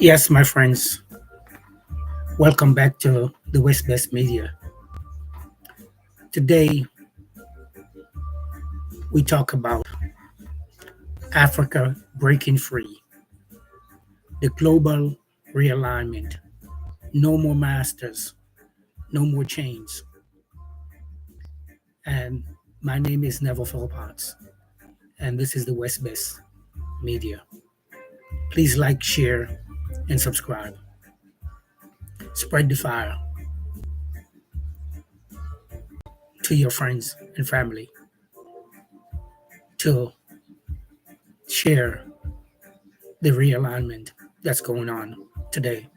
Yes, my friends, welcome back to the West Best Media. Today, we talk about Africa breaking free, the global realignment, no more masters, no more chains. And my name is Neville Philpotts, and this is the West Best Media. Please like, share, and subscribe. Spread the fire to your friends and family to share the realignment that's going on today.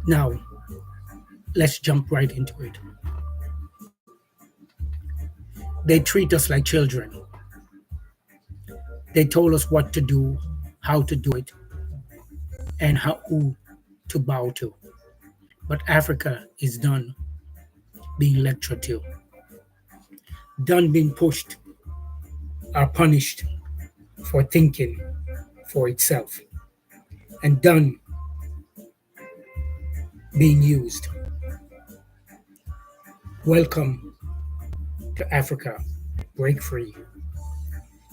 Now, let's jump right into it. They treat us like children. They told us what to do, how to do it, and who to bow to. But Africa is done being lectured to, done being pushed or punished for thinking for itself, and done being used. Welcome to Africa Break Free.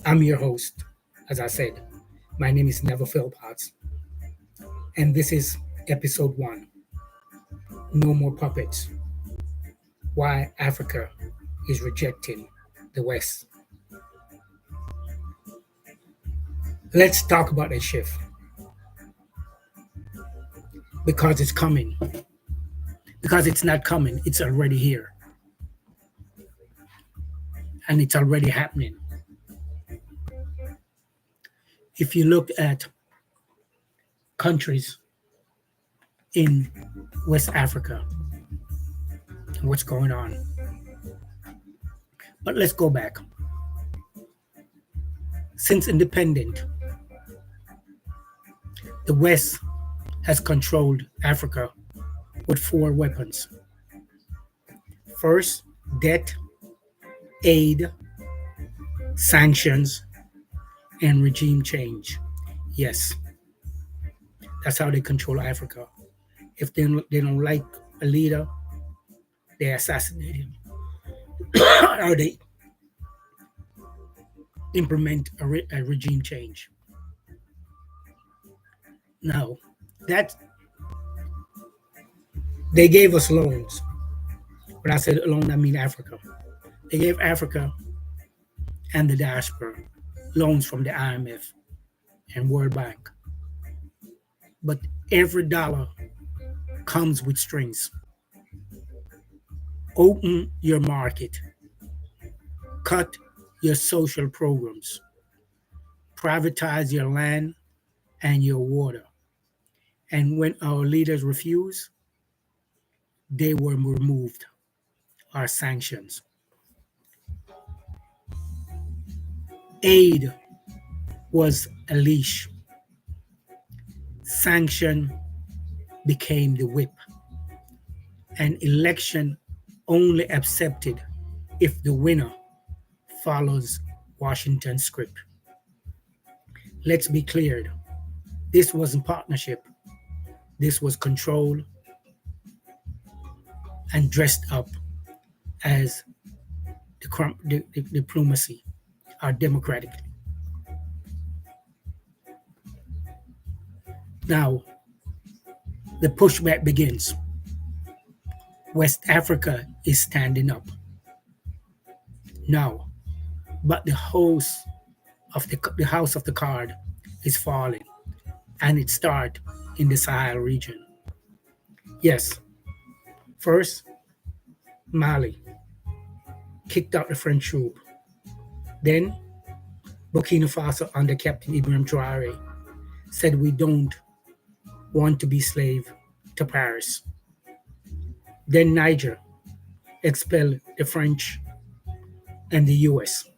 I'm your host, as I said. My name is Neville Philpotts, and this is episode 1, No More Puppets, Why Africa is Rejecting the West. Let's talk about that shift, because it's coming. Because it's not coming, it's already here. And it's already happening. If you look at countries in West Africa, what's going on. But let's go back. Since independent, the West has controlled Africa with 4 weapons. First, debt, aid, sanctions, and regime change. Yes, that's how they control Africa. If they don't like a leader, they assassinate him. Or they implement a regime change. Now, that they gave us loans. When I said loan, I mean Africa. They gave Africa and the diaspora loans from the IMF and World Bank. But every dollar comes with strings. Open your market. Cut your social programs. Privatize your land and your water. And when our leaders refuse, they were removed, our sanctions. Aid was a leash. Sanction became the whip. And election only accepted if the winner follows Washington's script. Let's be clear. This wasn't partnership. This was control and dressed up as the diplomacy or democratically. Now, the pushback begins. West Africa is standing up. Now, but the house of the card is falling, and it starts in the Sahel region. Yes, first, Mali kicked out the French troop. Then, Burkina Faso under Captain Ibrahim Traore said we don't want to be slave to Paris. Then Niger expelled the French and the US.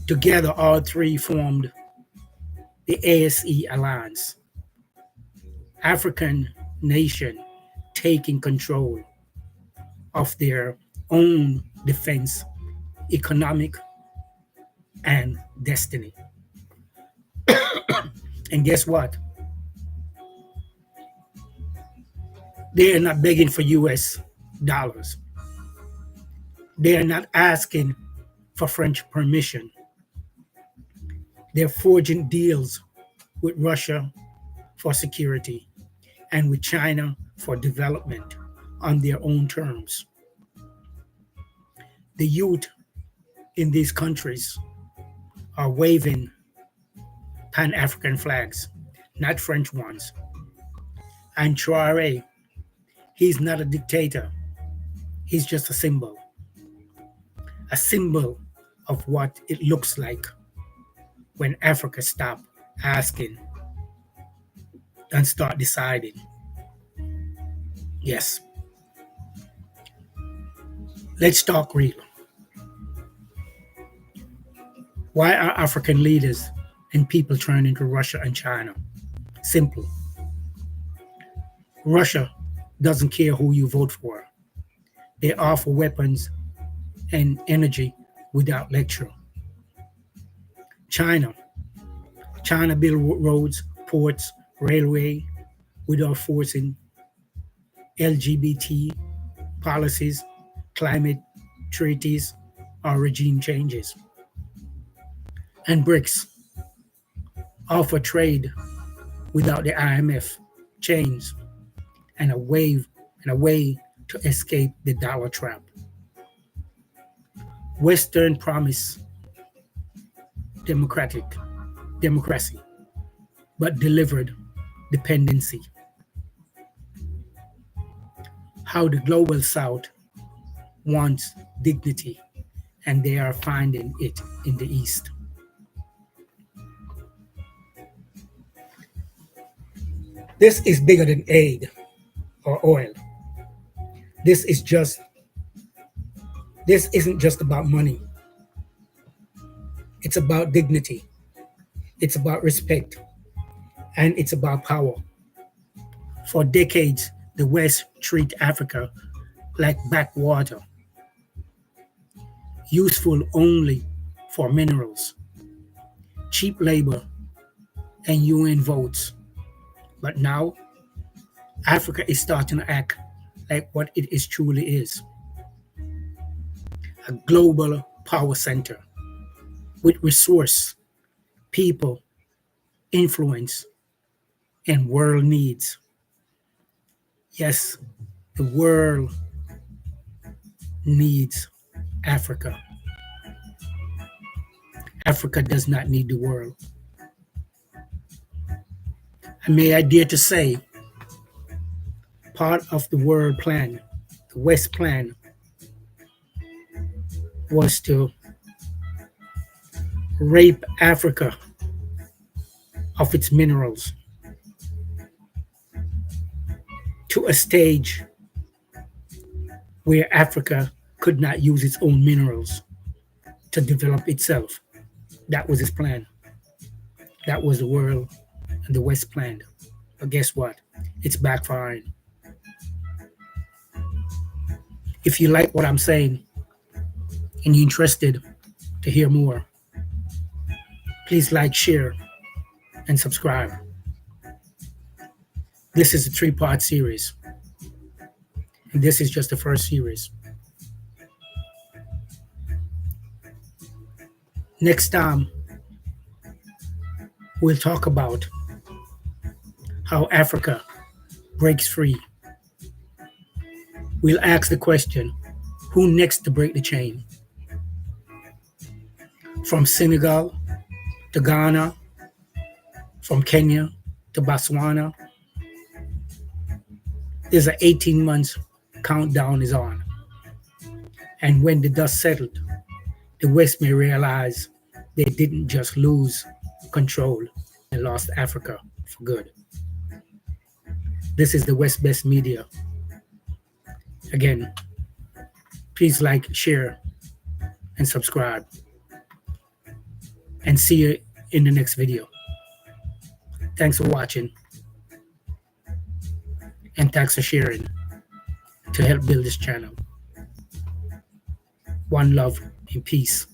Together, all three formed the ASE alliance, African nation taking control of their own defense, economic, and destiny. And guess what? They are not begging for US dollars. They are not asking for French permission. They're forging deals with Russia for security and with China for development on their own terms. The youth in these countries are waving Pan African flags, not French ones. And Traore, he's not a dictator, he's just a symbol of what it looks like when Africa stops asking and start deciding. Yes. Let's talk real. Why are African leaders and people turning to Russia and China? Simple. Russia doesn't care who you vote for. They offer weapons and energy without lecture. China build roads, ports, railway without forcing LGBT policies, climate treaties, or regime changes. And BRICS offer trade without the IMF chains and a way to escape the dollar trap. Western promise democracy, but delivered dependency. How the global South wants dignity, and they are finding it in the East. This is bigger than aid or oil. This isn't just about money. It's about dignity. It's about respect. And it's about power. For decades, the West treated Africa like backwater, useful only for minerals, cheap labor, and UN votes. But now, Africa is starting to act like what it is truly is, a global power center with resource, people, influence, and world needs. Yes, the world needs Africa. Africa does not need the world. And may I dare to say, part of the world plan, the West plan, was to rape Africa of its minerals to a stage where Africa could not use its own minerals to develop itself. That was his plan. That was the world and the West planned. But guess what? It's backfiring. If you like what I'm saying and you're interested to hear more, please like, share, and subscribe. This is a 3-part series, and this is just the first series. Next time, we'll talk about how Africa breaks free. We'll ask the question, who next to break the chain? From Senegal to Ghana, from Kenya to Botswana, there's an 18 months countdown is on. And when the dust settled, the West may realize they didn't just lose control, they lost Africa for good. This is the West Best Media. Again, please like, share, and subscribe. And see you in the next video. Thanks for watching. And thanks for sharing to help build this channel. One love and peace.